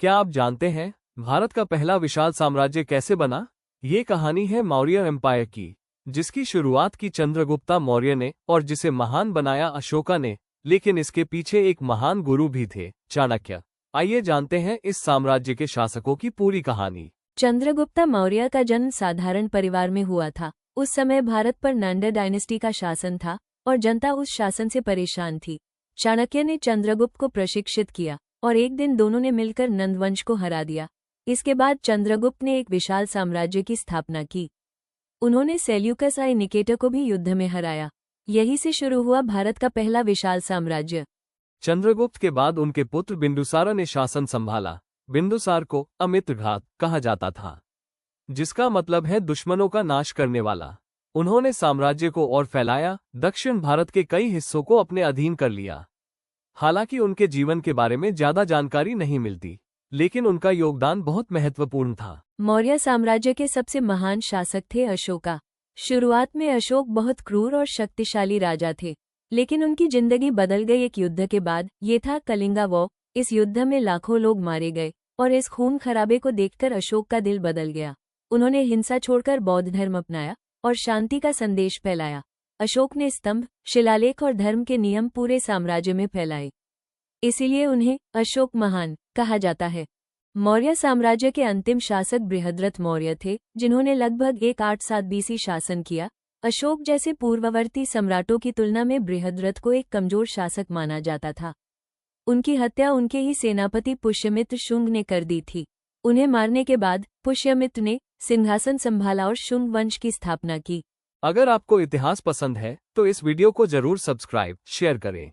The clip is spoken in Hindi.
क्या आप जानते हैं भारत का पहला विशाल साम्राज्य कैसे बना? ये कहानी है मौर्य एम्पायर की, जिसकी शुरुआत की चंद्रगुप्ता मौर्य ने और जिसे महान बनाया अशोका ने। लेकिन इसके पीछे एक महान गुरु भी थे, चाणक्य। आइए जानते हैं इस साम्राज्य के शासकों की पूरी कहानी। चंद्रगुप्ता मौर्य का जन्म साधारण परिवार में हुआ था। उस समय भारत पर नंदा डायनेस्टी का शासन था और जनता उस शासन से परेशान थी। चाणक्य ने चंद्रगुप्त को प्रशिक्षित किया और एक दिन दोनों ने मिलकर नंदवंश को हरा दिया। इसके बाद चंद्रगुप्त ने एक विशाल साम्राज्य की स्थापना की। उन्होंने सेल्यूकस आई निकेटर को भी युद्ध में हराया। यही से शुरू हुआ भारत का पहला विशाल साम्राज्य। चंद्रगुप्त के बाद उनके पुत्र बिंदुसार ने शासन संभाला। बिंदुसार को अमित्रघात कहा जाता था, जिसका मतलब है दुश्मनों का नाश करने वाला। उन्होंने साम्राज्य को और फैलाया, दक्षिण भारत के कई हिस्सों को अपने अधीन कर लिया। हालांकि उनके जीवन के बारे में ज्यादा जानकारी नहीं मिलती, लेकिन उनका योगदान बहुत महत्वपूर्ण था। मौर्य साम्राज्य के सबसे महान शासक थे अशोका। शुरुआत में अशोक बहुत क्रूर और शक्तिशाली राजा थे, लेकिन उनकी जिंदगी बदल गई एक युद्ध के बाद। ये था कलिंगा वॉर। इस युद्ध में लाखों लोग मारे गए और इस खून खराबे को देखकर अशोक का दिल बदल गया। उन्होंने हिंसा छोड़कर बौद्ध धर्म अपनाया और शांति का संदेश फैलाया। अशोक ने स्तंभ, शिलालेख और धर्म के नियम पूरे साम्राज्य में फैलाए। इसीलिए उन्हें अशोक महान कहा जाता है। मौर्य साम्राज्य के अंतिम शासक बृहद्रथ मौर्य थे, जिन्होंने लगभग 187 बीसी शासन किया। अशोक जैसे पूर्ववर्ती सम्राटों की तुलना में बृहद्रथ को एक कमजोर शासक माना जाता था। उनकी हत्या उनके ही सेनापति पुष्यमित्र शुंग ने कर दी थी। उन्हें मारने के बाद पुष्यमित्र ने सिंहासन संभाला और शुंग वंश की स्थापना की। अगर आपको इतिहास पसंद है तो इस वीडियो को जरूर सब्सक्राइब, शेयर करें।